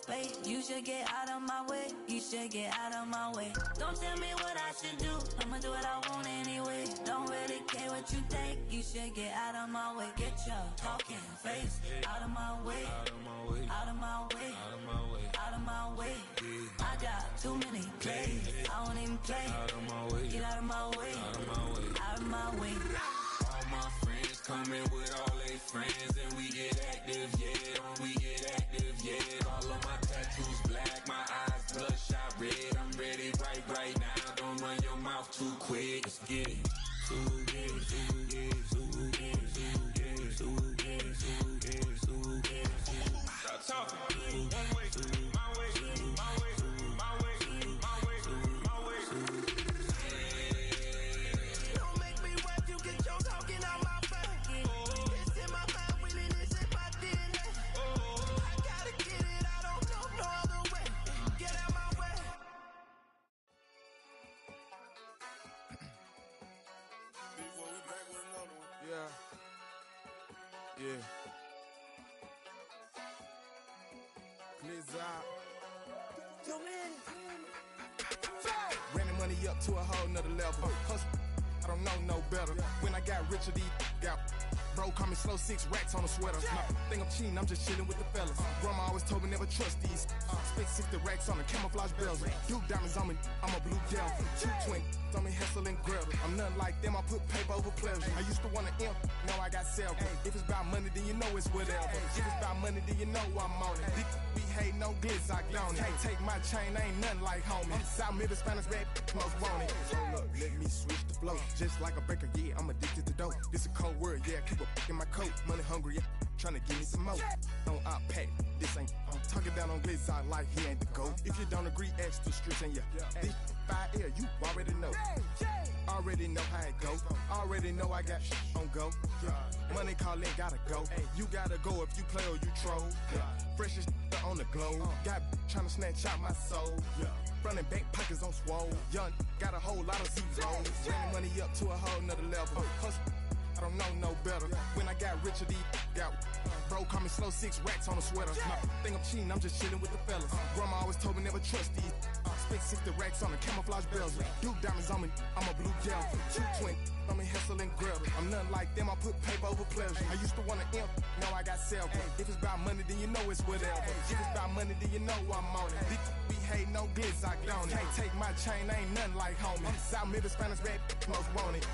Wait, you should get out of my way. You should get out of my way. Don't tell me what I should do. I'ma do what I want anyway. Don't really care what you think. You should get out of my way. Get your talking face out of my way. Out of my way. Out of my way. Out of my way. Out of my way. Yeah. I got too many plays. I won't even play. Out of my way. Get out of my way. Out of my way. Out of my way. All my friends coming with all they friends, and we get active, yeah. We get active, yeah. All of my tattoos black, my eyes bloodshot red. I'm ready right now. Don't run your mouth too quick. Let's get it. Stop talking. One way, my way, my way, my way, my way, my way. Don't make me rap, you get your talking out my back. It's in my mind, really, this in my DNA. I gotta get it, I don't know no other way. Get out my way. Yeah. Yeah. Glizzy. Running money up to a whole nother level. Hustle, I don't know no better. When I got richer, these got bro, call me slow 6 racks on a sweater. Think I'm cheating, I'm just chilling with the fellas. Grandma always told me never trust these. Spent 60 racks on the camouflage bells. Duke diamonds on me, I'm a blue gel. 2 twin on me, Hessel and Gretel. I'm nothing like them, I put paper over pleasure. I used to want to imp, now I got several. If it's about money, then you know it's whatever. If it's about money, then you know I'm on it. We hate no glitz, I don't. Can't take my chain, ain't nothing like homie. South Middle Spanish rap, most want it. Hold up, let me switch the flow. Just like a baker, yeah, I'm addicted to dope. This a cold word, yeah, keep a in my coat. Money hungry, yeah, tryna give me some more. On I pack, this ain't. I'm talking down on glitz, I like he ain't the goat. If you don't agree, ask the streets and yeah. This 5 air, you already know. Already know how it go. Already know I got on go. Money calling, gotta go. You gotta go if you play or you troll. Freshest on the glow. Got tryna snatch out my soul. Running back pockets on swole. Young, got a whole lot of zeros. Running money up to a whole nother level. Hustle, I don't know no better. When I got richer, these got bro, call me slow 6 racks on a sweater. Think I'm cheating, I'm just chilling with the fellas. Grandma always told me never trust these. Spent 60 racks on the camouflage bells. Duke diamonds on me, I'm a blue gel. 2 twin on me, Hessel and Gretel. I'm nothing like them, I put paper over pleasure. I used to want to imp, now I got several. If it's about money, then you know it's whatever. If it's about money, then you know I'm on it. We hate no glitz, I don't. Can't take my chain, ain't nothing like homie. South Middle Spanish rap, most want it.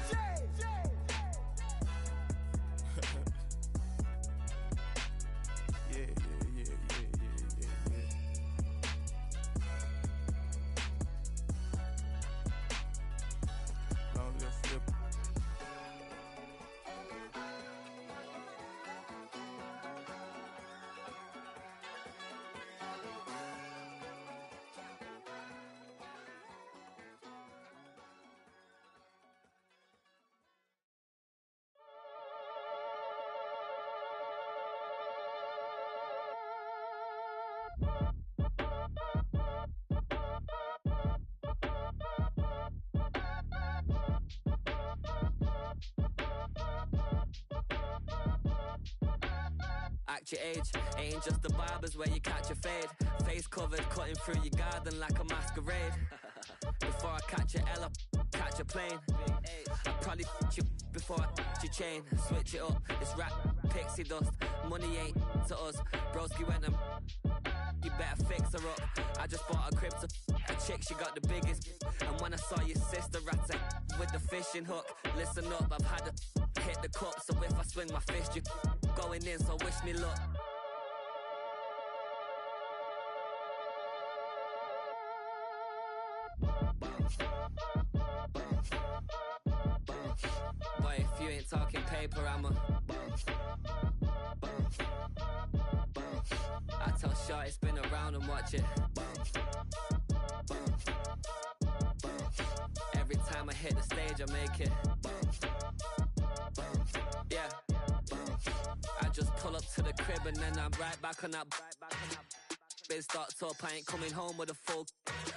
Act your age, ain't just the barbers where you catch a fade. Face covered, cutting through your garden like a masquerade. Before I catch a L, catch a plane. I probably f*** you before I f*** your chain. Switch it up, it's rap, pixie dust. Money ain't to us, broski went and you better fix her up. I just bought a crib to a chick, she got the biggest. And when I saw your sister at it with the fishing hook, listen up, I've had to hit the cup. So if I swing my fist, you going in, so wish me luck. Boy, if you ain't talking paper, I'm a I tell Shorty spin around and watch it. Every time I hit the stage, I make it. Yeah. I just pull up to the crib and then I'm right back on that. Been stocked up, I ain't coming home with a full.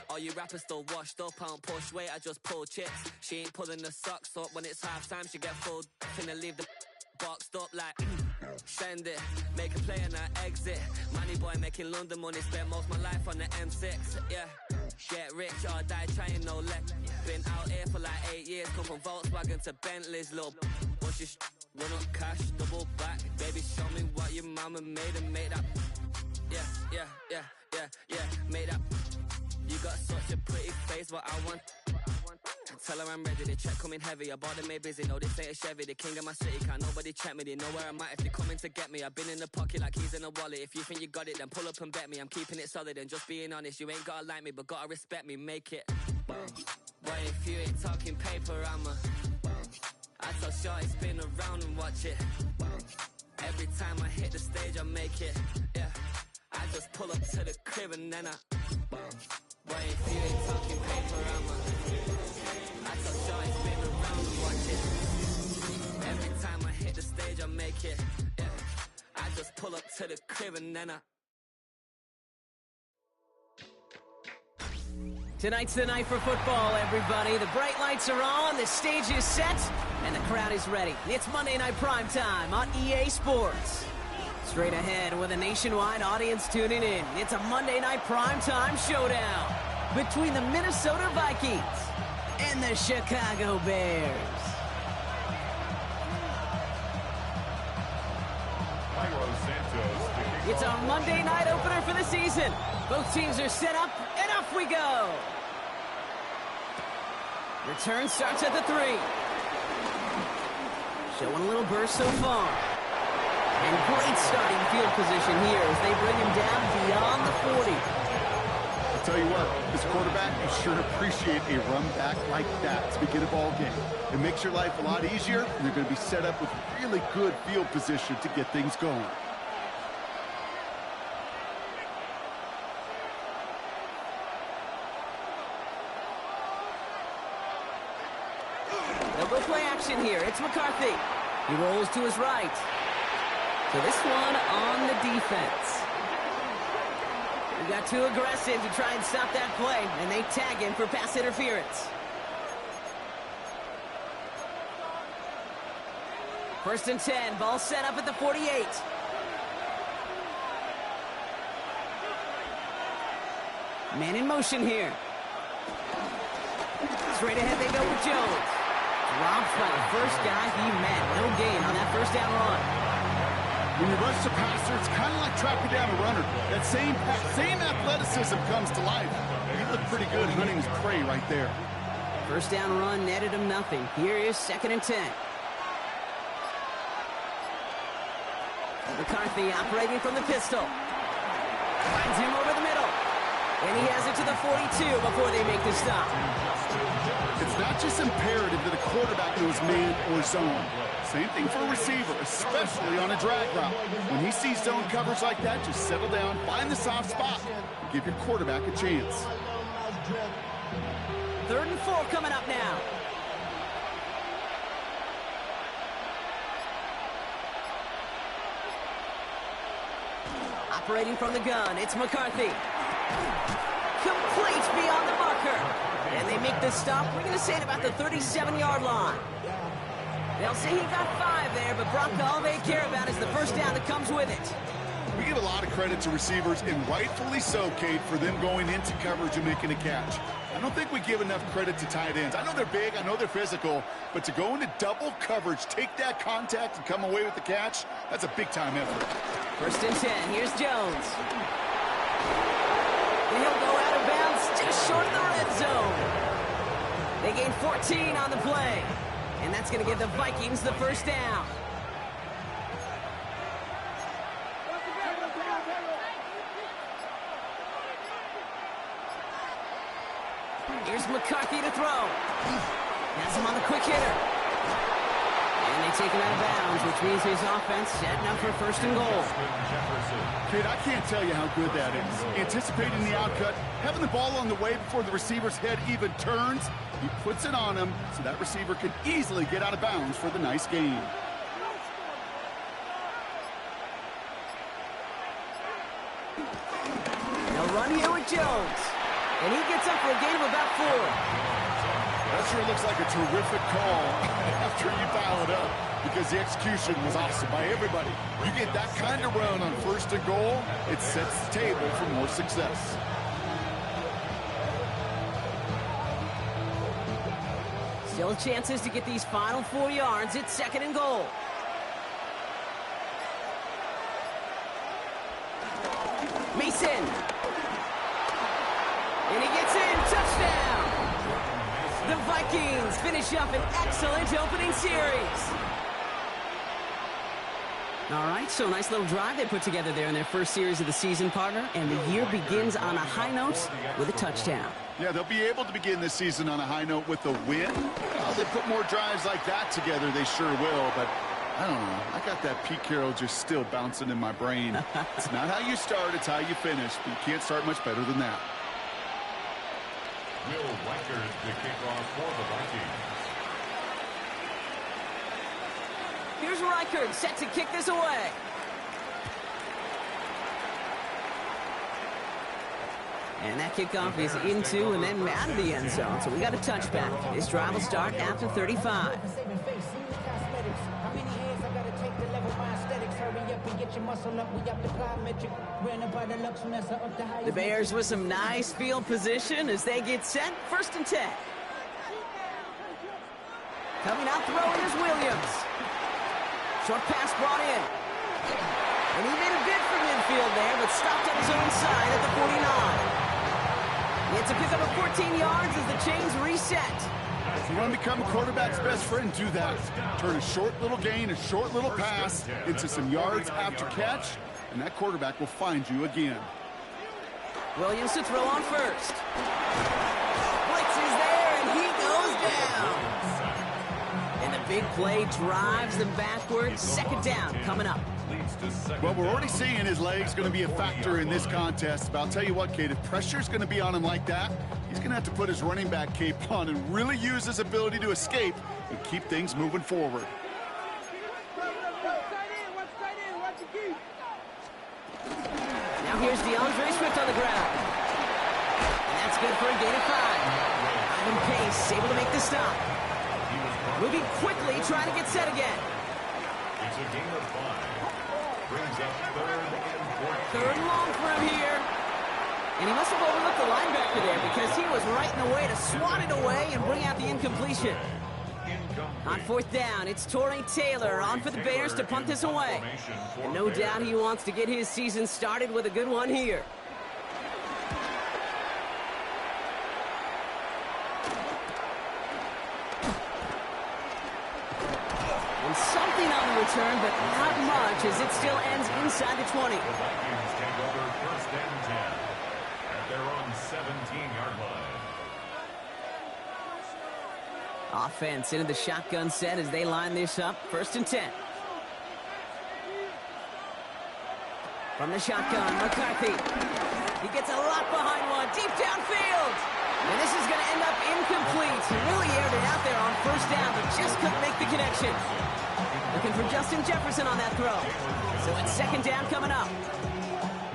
All you rappers still washed up, I don't push weight, I just pull chips. She ain't pulling the socks up when it's half time, she get full. Finna leave the boxed up like Send it, make a play and I exit. Money boy making London money, spent most of my life on the M6. Yeah, get rich or die trying, no leg. Been out here for like 8 years, come from Volkswagen to Bentley's, little. Once you run up cash, double back. Baby, show me what your mama made and make that. Yeah, make that. You got such a pretty face, but I want. Tell her I'm ready, the check coming heavy. I bought them made busy, no this ain't a Chevy. The king of my city, can't nobody check me. They know where I'm at if they coming to get me. I've been in the pocket like keys in a wallet. If you think you got it, then pull up and bet me. I'm keeping it solid and just being honest. You ain't gotta like me, but gotta respect me, make it. Boy, if you ain't talking paper, I tell shorty spin around and watch it. Every time I hit the stage, I make it. Yeah, I just pull up to the crib and then boy, if you ain't talking paper, I tell shorty spin around and watch it. Every time I hit the stage, I make it. Yeah, I just pull up to the crib and then Tonight's the night for football, everybody. The bright lights are on, the stage is set, and the crowd is ready. It's Monday Night Primetime on EA Sports. Straight ahead with a nationwide audience tuning in, it's a Monday Night Primetime showdown between the Minnesota Vikings and the Chicago Bears. It's our Monday night opener for the season. Both teams are set up, and off we go. Return starts at the 3. Showing a little burst so far. And great starting field position here as they bring him down beyond the 40. I'll tell you what, this quarterback is sure to appreciate a run back like that to begin a ball game. It makes your life a lot easier, and you're going to be set up with really good field position to get things going. They'll go play action here. It's McCarthy. He rolls to his right. So this one on the defense. He got too aggressive to try and stop that play, and they tag him for pass interference. First and 10, ball set up at the 48. Man in motion here. Straight ahead they go with Jones. Dropped by the first guy he met. No gain on that first down run. When you rush the passer, it's kind of like tracking down a runner. That same athleticism comes to life. He looked pretty good hunting his prey right there. First down run netted him nothing. Here is 2nd and 10. McCarthy operating from the pistol. Finds him over the middle. And he has it to the 42 before they make the stop. It's not just imperative that a quarterback knows man or zone. Same thing for a receiver, especially on a drag route. When he sees zone coverage like that, just settle down, find the soft spot, and give your quarterback a chance. 3rd and 4 coming up now. Operating from the gun, it's McCarthy. Complete beyond the marker. And they make the stop, we're going to say at about the 37-yard line. They'll say he got 5 there, but Brock, all they care about is the first down that comes with it. We give a lot of credit to receivers, and rightfully so, Kate, for them going into coverage and making a catch. I don't think we give enough credit to tight ends. I know they're big, I know they're physical, but to go into double coverage, take that contact, and come away with the catch, that's a big-time effort. First and 10, here's Jones. And he'll go out of bounds just short of the red zone. They gain 14 on the play. And that's going to give the Vikings the first down. Here's McCarthy to throw. Has him on the quick hitter. And they take him out of bounds, which means his offense setting up for 1st and goal. Kid, I can't tell you how good that is. Anticipating the outcut, having the ball on the way before the receiver's head even turns, he puts it on him so that receiver can easily get out of bounds for the nice gain. They'll run here with Jones. And he gets up for a gain of about 4. That sure looks like a terrific call after you dial it up, because the execution was awesome by everybody. You get that kind of run on 1st and goal, it sets the table for more success. Still chances to get these final 4 yards. It's 2nd and goal. Mason. And he gets in. Touchdown. The Vikings finish up an excellent opening series. All right, so a nice little drive they put together there in their first series of the season, partner. And the year begins on a high note with a touchdown. Yeah, they'll be able to begin this season on a high note with a win. Well, they put more drives like that together, they sure will. But I don't know. I got that Pete Carroll just still bouncing in my brain. It's not how you start, it's how you finish. But you can't start much better than that. Will Reichard to kick off for the Vikings. Here's Reichard set to kick this away. And that kickoff is into and then out of the end zone. So we got a touchback. This drive will start after 35. The Bears with some nice field position as they get set. 1st and 10. Coming out throwing is Williams. Short pass brought in. And he made a bid for midfield there, but stopped on his own side at the 49. It's a pickup of 14 yards as the chains reset. If you want to become a quarterback's best friend, do that. Turn a short little gain, a short little pass into some yards after catch, and that quarterback will find you again. Williams to throw on first. Blitz is there, and he goes down. And the big play drives them backwards. 2nd down coming up. Well, we're already seeing his legs going to be a factor in this contest. But I'll tell you what, Kate, if pressure's going to be on him like that, he's going to have to put his running back cape on and really use his ability to escape and keep things moving forward. Now here's DeAndre Swift on the ground. And that's good for a gain of 5. Ivan Pace able to make the stop. Moving quickly, trying to get set again. It's a gain of 5. Brings up 3rd and 14. 3rd and long for him here. And he must have overlooked the linebacker there because he was right in the way to swat it away and bring out the incompletion. On 4th down, it's Torrey Taylor on for the Bears to punt this away. And no doubt he wants to get his season started with a good one here. And something on the return, but not much as it still ends inside the 20. The Vikings take over 1st and 10 at their own 17-yard line. Offense into the shotgun set as they line this up. 1st and 10. From the shotgun, McCarthy. He gets a lot behind one, deep downfield. And this is going to end up incomplete. He really aired it out there on 1st down, but just couldn't make the connection. Looking for Justin Jefferson on that throw. So it's 2nd down coming up.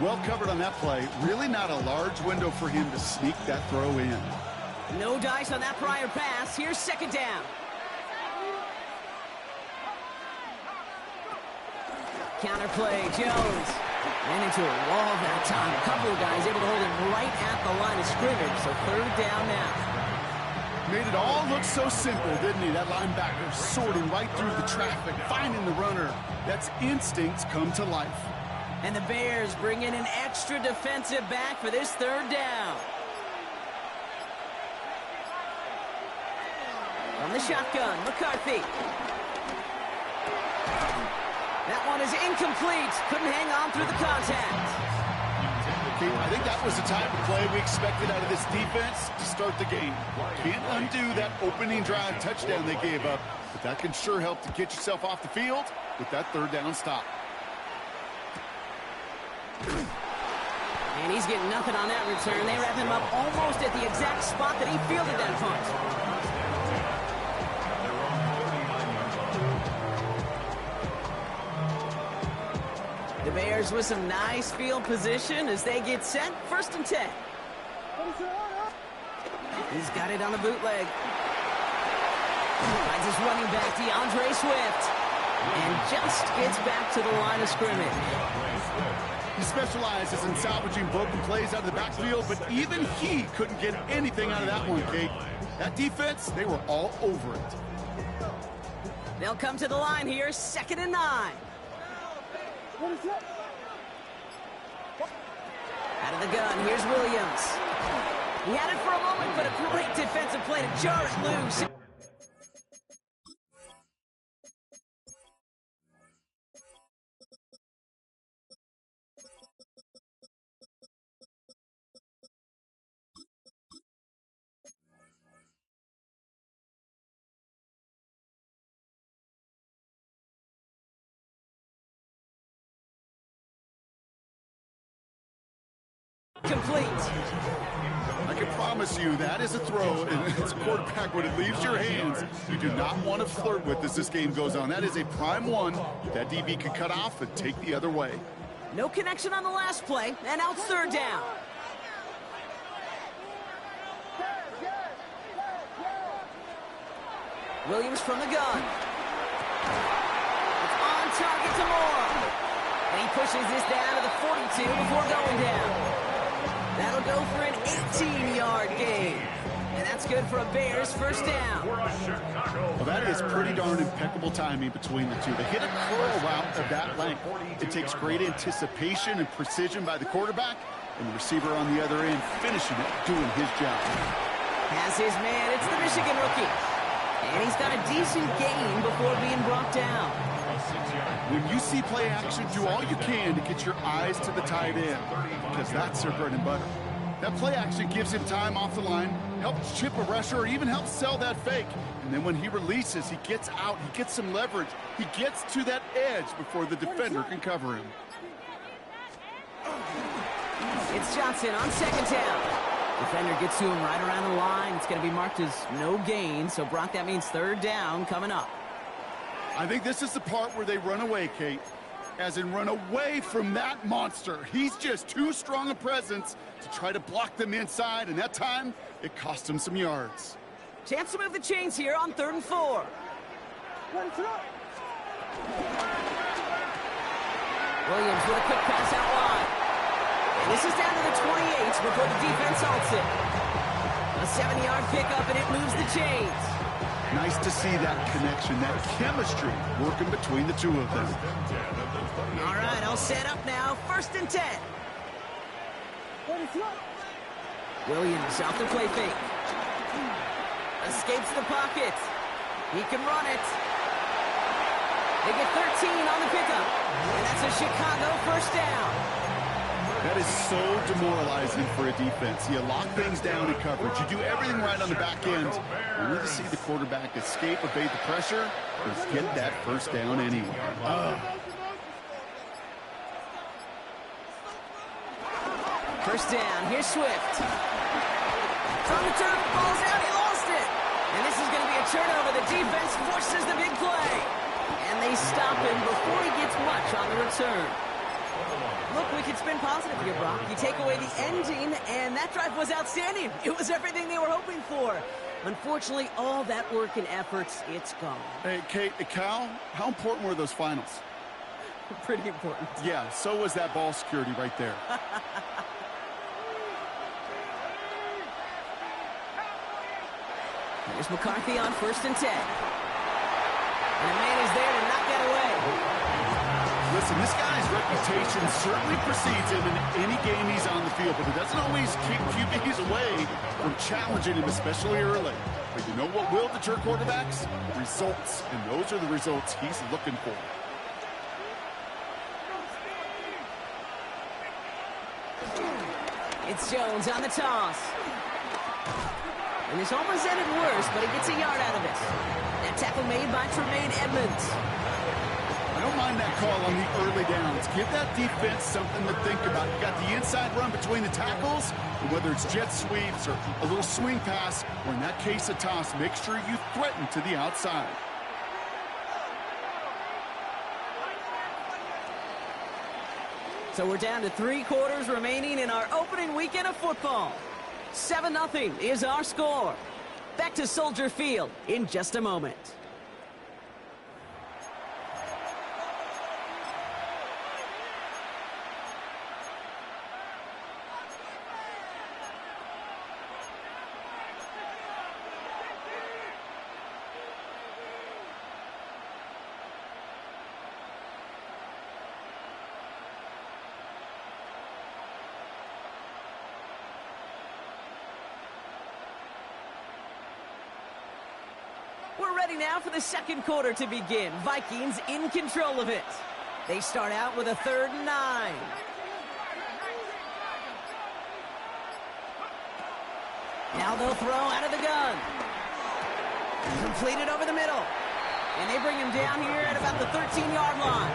Well covered on that play. Really not a large window for him to sneak that throw in. No dice on that prior pass. Here's 2nd down. Counter play, Jones. Ran into a wall that time. A couple of guys able to hold him right at the line of scrimmage. So 3rd down now. Made it all look so simple, didn't he? That linebacker sorting right through the traffic, finding the runner. That's instincts come to life. And the Bears bring in an extra defensive back for this 3rd down. From the shotgun, McCarthy. That one is incomplete. Couldn't hang on through the contact. I think that was the type of play we expected out of this defense to start the game. Can't undo that opening drive touchdown they gave up, but that can sure help to get yourself off the field with that 3rd down stop. And he's getting nothing on that return. They wrap him up almost at the exact spot that he fielded that punt. The Bears with some nice field position as they get set. 1st and 10. He's got it on the bootleg. Finds his running back, DeAndre Swift. And just gets back to the line of scrimmage. He specializes in salvaging broken plays out of the backfield, but even he couldn't get anything out of that one, Kate. That defense, they were all over it. They'll come to the line here, 2nd and 9. Out of the gun, here's Williams. He had it for a moment, but a great defensive play to jar it loose. Complete. I can promise you that is a throw, and it's a quarterback when it leaves your hands. You do not want to flirt with as this game goes on. That is a prime one that DB can cut off and take the other way. No connection on the last play, and out 3rd down. Williams from the gun. It's on target to Moore. And he pushes this down to the 42 before going down. That'll go for an 18-yard gain. And that's good for a Bears 1st down. Well, that is pretty darn impeccable timing between the two. They hit a curl route of that length. It takes great anticipation and precision by the quarterback, and the receiver on the other end finishing it, doing his job. Has his man. It's the Michigan rookie. And he's got a decent gain before being brought down. When you see play action, do all you can to get your eyes to the tight end, because that's their bread and butter. That play action gives him time off the line, helps chip a rusher, or even helps sell that fake. And then when he releases, he gets out, he gets some leverage. He gets to that edge before the defender can cover him. It's Johnson on 2nd down. Defender gets to him right around the line. It's going to be marked as no gain, so Brock, that means 3rd down coming up. I think this is the part where they run away, Kate. As in run away from that monster. He's just too strong a presence to try to block them inside, and that time, it cost him some yards. Chance to move the chains here on 3rd and 4. Williams with a quick pass out wide. And this is down to the 28 before the defense halts it. A 7-yard pickup, and it moves the chains. Nice to see that connection, that chemistry working between the two of them. All right, all set up now. 1st and 10. Williams off the play fake. Escapes the pocket. He can run it. They get 13 on the pickup. And that's a Chicago 1st down. That is so demoralizing for a defense. You lock things down in coverage. You do everything right on the back end. Only to see the quarterback escape, evade the pressure, and get that 1st down anyway. First down, here's Swift. From the turf, ball's out, he lost it. And this is going to be a turnover. The defense forces the big play. And they stop him before he gets much on the return. Look, we can spin positive here, Brock. You take away the ending, and that drive was outstanding. It was everything they were hoping for. Unfortunately, all that work and efforts, it's gone. Hey, Kate, Cal, how important were those finals? Pretty important. Yeah, so was that ball security right there. There's McCarthy on 1st and 10. And a man is there to knock that away. Listen, this guy's reputation certainly precedes him in any game he's on the field, but it doesn't always keep QBs away from challenging him, especially early. But you know what will deter quarterbacks? Results, and those are the results he's looking for. It's Jones on the toss. And this almost ended worse, but he gets a yard out of it. That tackle made by Tremaine Edmonds. I don't mind that call on the early downs. Give that defense something to think about. You got the inside run between the tackles, and whether it's jet sweeps or a little swing pass, or in that case a toss, make sure you threaten to the outside. So we're down to 3 quarters remaining in our opening weekend of football. 7-0 is our score. Back to Soldier Field in just a moment. We're ready now for the second quarter to begin. Vikings in control of it. They start out with a 3rd and 9. Now they'll throw out of the gun. Completed over the middle. And they bring him down here at about the 13-yard line.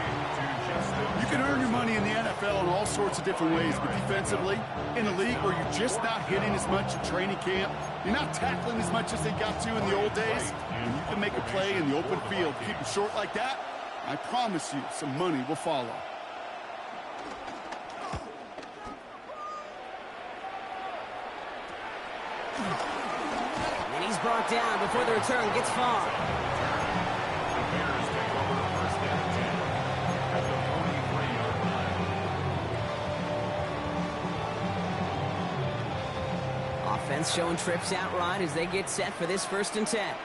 You can earn your money in the NFL in all sorts of different ways, but defensively, in a league where you're just not hitting as much at training camp, you're not tackling as much as they got to in the old days, and you can make a play in the open field, keep them short like that, I promise you some money will follow. And he's brought down before the return gets far. Offense showing trips out right as they get set for this 1st and 10.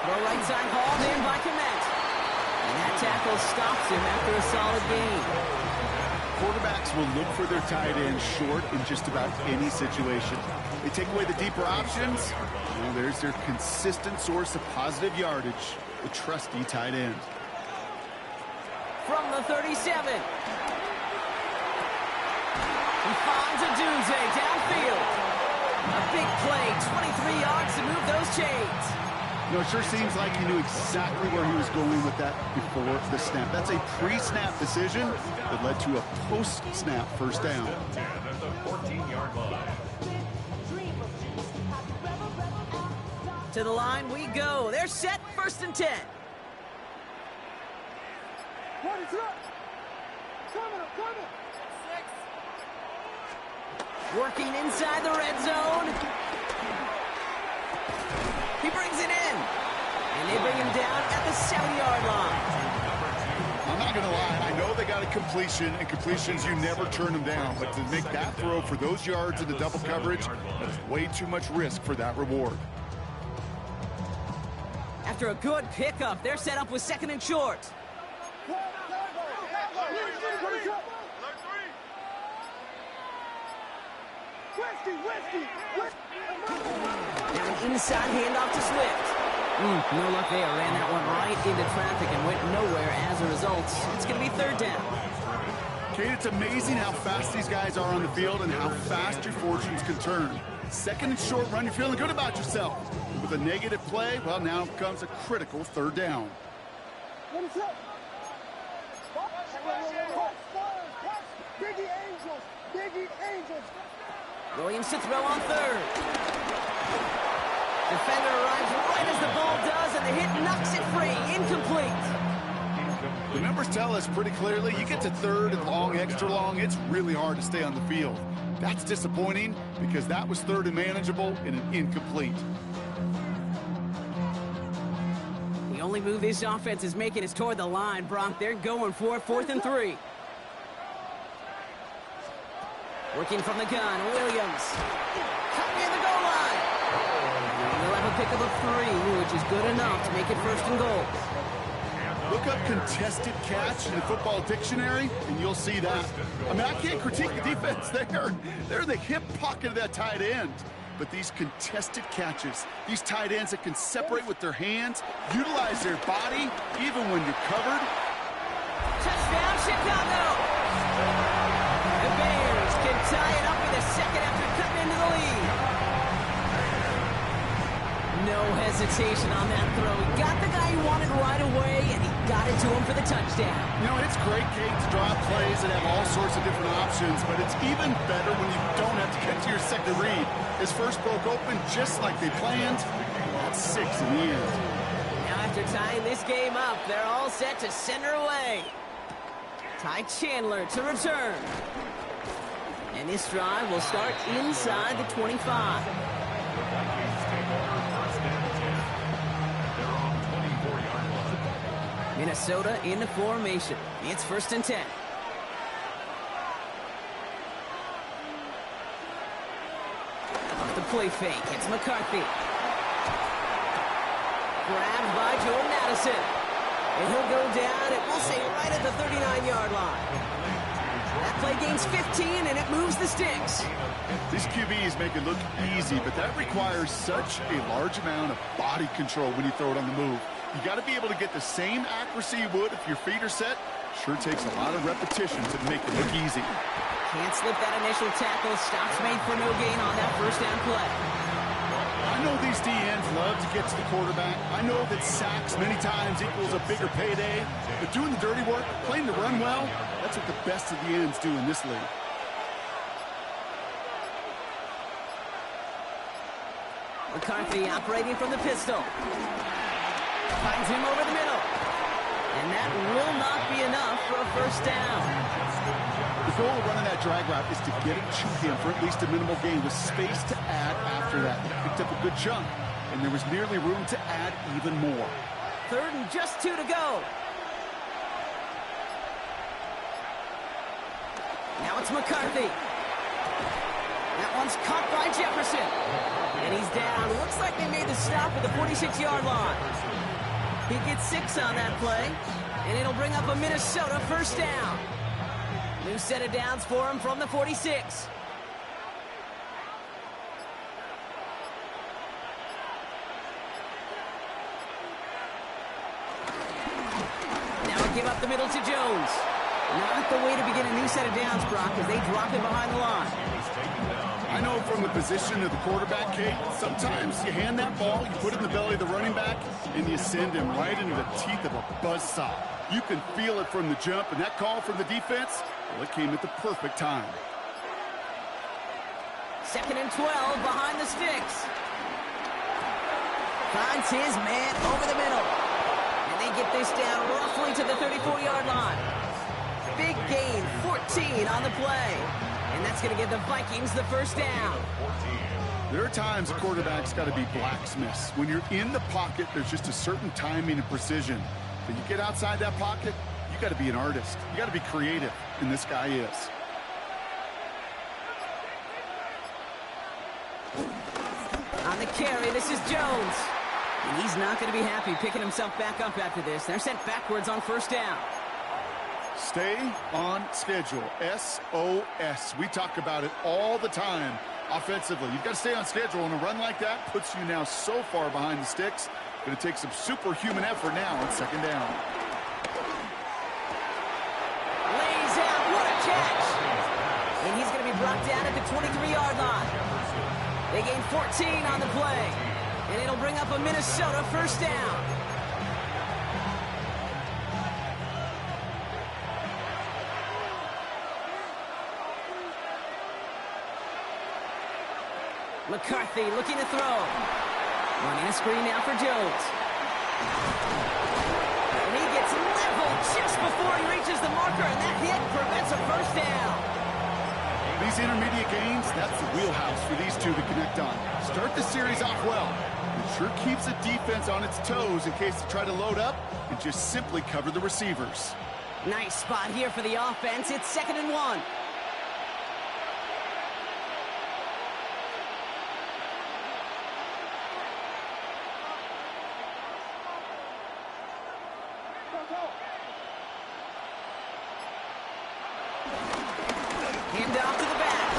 Throw right side hauled in by Kmet. And that tackle stops him after a solid gain. Quarterbacks will look for their tight end short in just about any situation. They take away the deeper options. Well, there's their consistent source of positive yardage, the trusty tight end. From the 37. He finds a Dunze downfield. A big play, 23 yards to move those chains. You know, it sure seems like he knew exactly where he was going with that before the snap. That's a pre-snap decision that led to a post-snap 1st down. At the 14-yard line. To the line we go. They're set, 1st and 10. Working inside the red zone. He brings it in. And they bring him down at the 7-yard line. I'm not going to lie. I know they got a completion, and completions, you never turn them down. But to make that throw for those yards in the double coverage, that's way too much risk for that reward. After a good pickup, they're set up with 2nd and short. Now an inside handoff to Swift. No luck there. Ran that one right into traffic and went nowhere as a result. It's going to be 3rd down. Kate, it's amazing how fast these guys are on the field and how fast your fortunes can turn. 2nd and short run, you're feeling good about yourself. With a negative play, well, now comes a critical 3rd down. Williams to throw on 3rd. Defender arrives right as the ball does, and the hit knocks it free. Incomplete. The numbers tell us pretty clearly, you get to 3rd and long, extra long, it's really hard to stay on the field. That's disappointing because that was 3rd and manageable and an incomplete. The only move this offense is making is toward the line, Brock. They're going for it, 4th and 3. Working from the gun, Williams. Cut near the goal line. They'll have a pickup of 3, which is good enough to make it 1st and goal. Look up contested catch in the football dictionary, and you'll see that. I mean, I can't critique the defense. They're the hip pocket of that tight end. But these contested catches, these tight ends that can separate with their hands, utilize their body, even when you're covered. Touchdown, Chicago! The Bears can tie it up in the 2nd after cutting into the lead. No hesitation on that throw. He got the guy he wanted right away, and he got it to him for the touchdown. You know, it's great, Kate, to draw plays that have all sorts of different options, but it's even better when you don't have to get to your 2nd read. His first broke open just like they planned. That's 6 in the end. Now after tying this game up, they're all set to send her away. Ty Chandler to return. And this drive will start inside the 25. The Vikings take over first and 10. They're on 24-yard line. Minnesota in the formation. It's 1st and 10. Off the play fake, it's McCarthy. Grabbed by Jordan Addison. And he'll go down, it will say right at the 39-yard line. That play gains 15, and it moves the sticks. These QBs make it look easy, but that requires such a large amount of body control when you throw it on the move. You got to be able to get the same accuracy you would if your feet are set. Sure takes a lot of repetition to make it look easy. Can't slip that initial tackle. Stops made for no gain on that first down play. I know these DNs love to get to the quarterback. I know that sacks many times equals a bigger payday. But doing the dirty work, playing to run well, that's what the best of the ends do in this league. McCarthy operating from the pistol. Finds him over the middle. And that will not be enough for a first down. The goal of running that drag route is to get it to him for at least a minimal gain with space to add after that. He picked up a good chunk, and there was nearly room to add even more. 3rd and just 2 to go. Now it's McCarthy. That one's caught by Jefferson. And he's down. Looks like they made the stop at the 46-yard line. He gets 6 on that play, and it'll bring up a Minnesota first down. New set of downs for him from the 46. Now give up the middle to Jones. Not the way to begin a new set of downs, Brock, as they drop him behind the line. I know from the position of the quarterback, Kate, sometimes you hand that ball, you put it in the belly of the running back, and you send him right into the teeth of a buzzsaw. You can feel it from the jump, and that call from the defense, well, it came at the perfect time. 2nd and 12 behind the sticks. Finds his man over the middle. And they get this down roughly to the 34-yard line. Big gain, 14 on the play. And that's going to give the Vikings the first down. There are times a quarterback's got to be blacksmiths. When you're in the pocket, there's just a certain timing and precision. But you get outside that pocket, you got to be an artist. You got to be creative, and this guy is. On the carry, this is Jones. And he's not going to be happy picking himself back up after this. They're sent backwards on first down. Stay on schedule. SOS. We talk about it all the time offensively. You've got to stay on schedule, and a run like that puts you now so far behind the sticks. Going to take some superhuman effort now on 2nd down. Lays out. What a catch. And he's going to be brought down at the 23-yard line. They gain 14 on the play. And it'll bring up a Minnesota first down. McCarthy looking to throw. Running a screen now for Jones. And he gets leveled just before he reaches the marker, and that hit prevents a first down. These intermediate gains, that's the wheelhouse for these two to connect on. Start the series off well. It sure keeps the defense on its toes in case they try to load up and just simply cover the receivers. Nice spot here for the offense. It's 2nd and 1. Handoff to the back.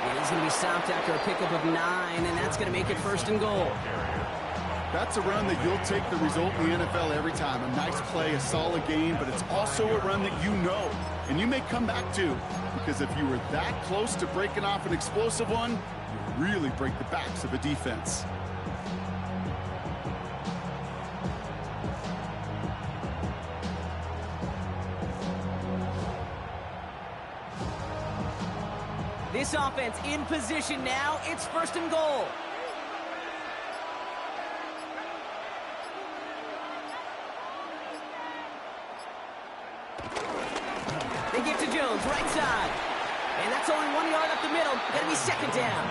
And he's going to be stopped after a pickup of 9, and that's going to make it 1st and goal. That's a run that you'll take the result in the NFL every time. A nice play, a solid game, but it's also a run that you know, and you may come back to, because if you were that close to breaking off an explosive one, you really break the backs of a defense. This offense in position now. It's 1st and goal. They get to Jones, right side. And that's only 1 yard up the middle. Gonna be second down.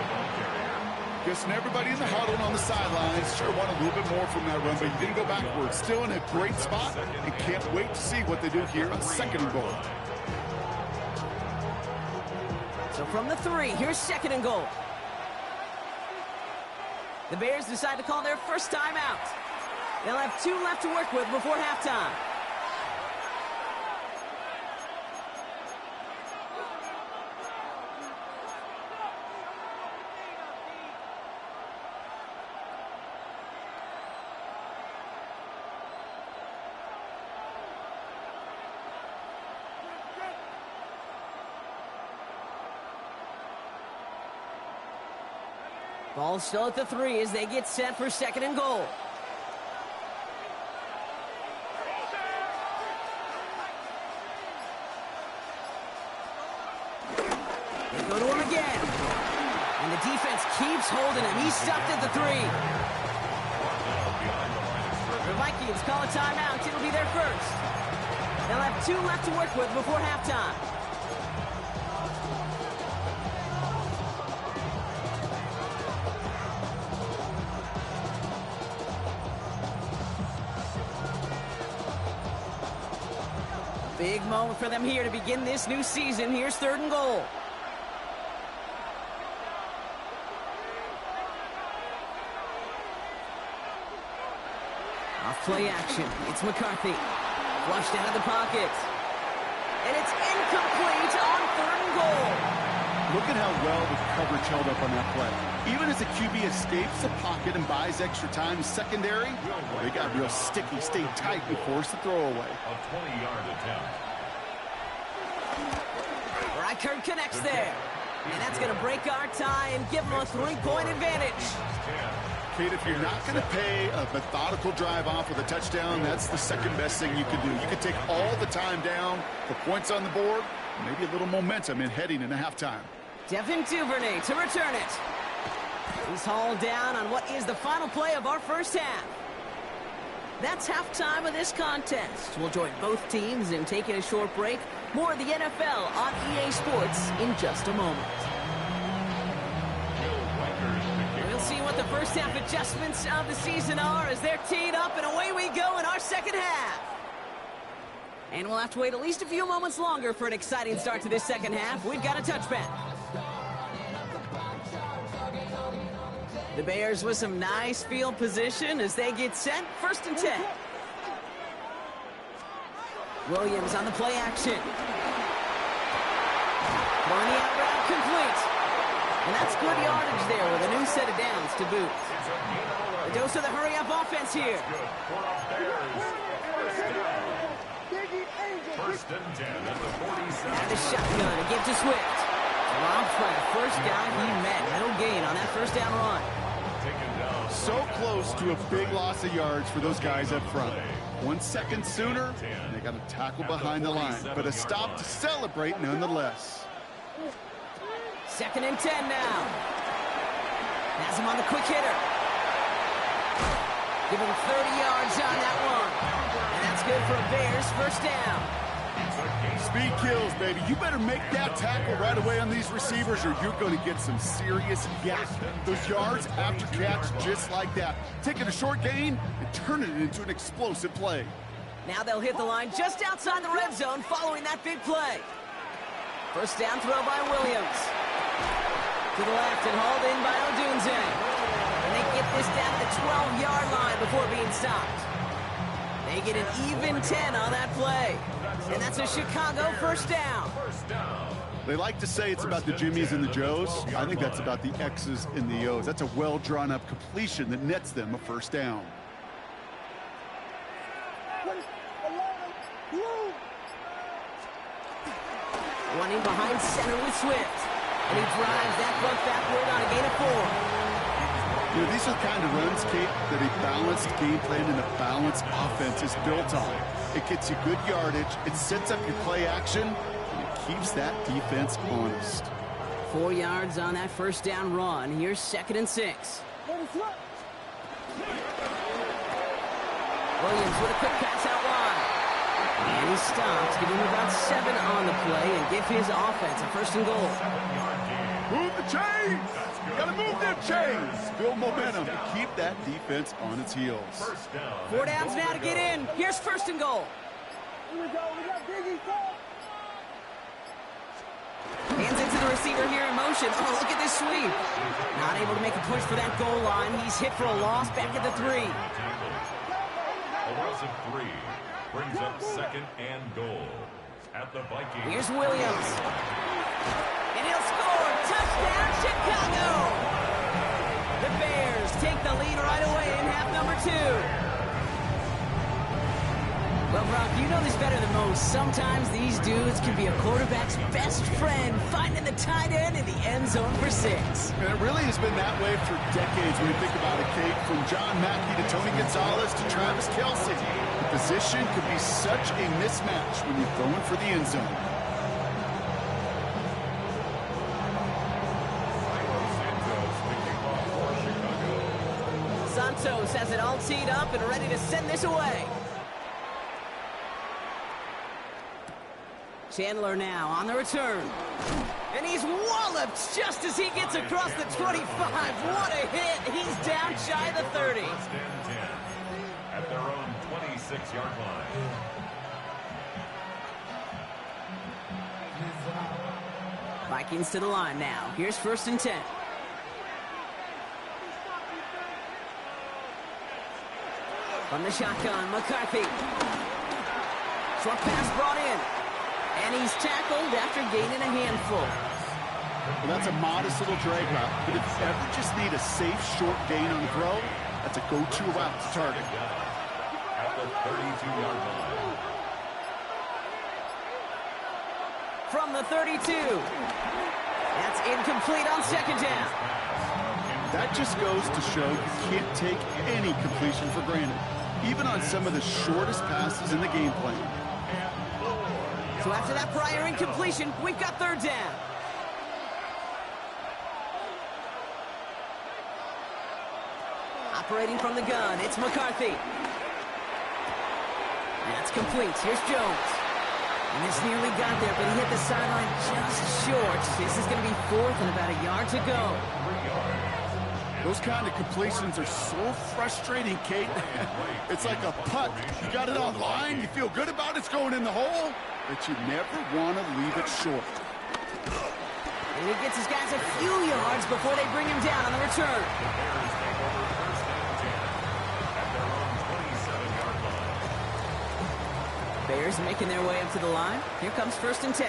Guessing everybody in the huddle and on the sidelines sure want a little bit more from that run, but he didn't go backwards. Still in a great spot and can't wait to see what they do here on second and goal. So from the 3, here's second and goal. The Bears decide to call their first time out. They'll have 2 left to work with before halftime. Ball still at the 3 as they get set for second and goal. They go to him again. And the defense keeps holding him. He's stuffed at the 3. The Vikings call a timeout. It'll be their first. They'll have 2 left to work with before halftime. Big moment for them here to begin this new season. Here's third and goal. Off play action. It's McCarthy. Flushed out of the pocket. And it's incomplete on third and goal. Look at how well the coverage held up on that play. Even as the QB escapes the pocket and buys extra time in secondary, they got real sticky, stayed tight and forced the throwaway. A 20-yard attempt. Reichert connects there. And that's going to break our tie and give them a 3-point advantage. Kate, if you're not going to pay a methodical drive off with a touchdown, that's the second best thing you can do. You can take all the time down, the points on the board, maybe a little momentum in heading into halftime. Devin Duvernay to return it. He's hauled down on what is the final play of our first half. That's halftime of this contest. We'll join both teams in taking a short break. More of the NFL on EA Sports in just a moment. We'll see what the first half adjustments of the season are as they're teed up, and away we go in our second half. And we'll have to wait at least a few moments longer for an exciting start to this second half. We've got a touchback. The Bears with some nice field position as they get set. First and 10. Williams on the play action. Throwing the out route complete. And that's good yardage there with a new set of downs to boot. A dose of the hurry-up offense here. First and 10 at the 47. And a shotgun to give to Swift. Robbed by the first guy he met. No gain on that first down run. So close to a big loss of yards for those guys up front. 1 second sooner, and they got a tackle behind the line. But a stop to celebrate nonetheless. Second and 10 now. Has him on the quick hitter. Give him 30 yards on that one. And that's good for a Bears first down. Speed kills, baby. You better make that tackle right away on these receivers or you're going to get some serious yak. Those yards after catch just like that. Taking a short gain and turning it into an explosive play. Now they'll hit the line just outside the red zone following that big play. First down throw by Williams. To the left and hauled in by Odunze. And they get this down to the 12-yard line before being stopped. They get an even 10 on that play. And that's a Chicago first down. They like to say it's about the Jimmies and the Joes. I think that's about the X's and the O's. That's a well-drawn-up completion that nets them a first down. Running behind center with Swift. And he drives that buck backward on a gain of 4. You know, these are the kind of runs, Kate, that a balanced game plan and a balanced offense is built on. It gets you good yardage, it sets up your play action, and it keeps that defense honest. 4 yards on that first down run. Here's second and 6. Williams with a quick pass out wide. And he stops, give him about 7 on the play, and give his offense a 1st and goal. Move the chains! Gotta move them chains! Build momentum to keep that defense on its heels. 4 downs now to get in. Here's 1st and goal. Hands it to the receiver here in motion. Oh, look at this sweep. Not able to make a push for that goal line. He's hit for a loss back at the 3. A loss of 3 brings up 2nd and goal at the Vikings. Here's Williams. And he'll score. Touchdown, Chicago. The Bears take the lead right away in half number 2. Well, Brock, you know this better than most. Sometimes these dudes can be a quarterback's best friend, finding the tight end in the end zone for 6. And it really has been that way for decades when you think about it, Kate. From John Mackey to Tony Gonzalez to Travis Kelce. The position could be such a mismatch when you're going for the end zone. Santos has it all teed up and ready to send this away. Chandler now on the return. And he's walloped just as he gets across the 25. What a hit. He's down shy of the 30. 1st and 10 at their own 26-yard line. Vikings to the line now. Here's 1st and 10. From the shotgun, McCarthy. Short pass brought in. And he's tackled after gaining a handful. Well, that's a modest little drag route. But if you ever just need a safe, short gain on the throw, that's a go-to route to target. At the 32-yard line. From the 32. That's incomplete on 2nd down. That just goes to show you can't take any completion for granted, even on some of the shortest passes in the game plan. So after that prior incompletion, we've got 3rd down. Operating from the gun, it's McCarthy. That's complete. Here's Jones. And this nearly got there, but he hit the sideline just short. This is going to be 4th and about a yard to go. Those kind of completions are so frustrating, Kate. It's like a putt. You got it on line, you feel good about it's going in the hole, but you never want to leave it short. And he gets his guys a few yards before they bring him down on the return. Bears making their way up to the line. Here comes 1st and 10.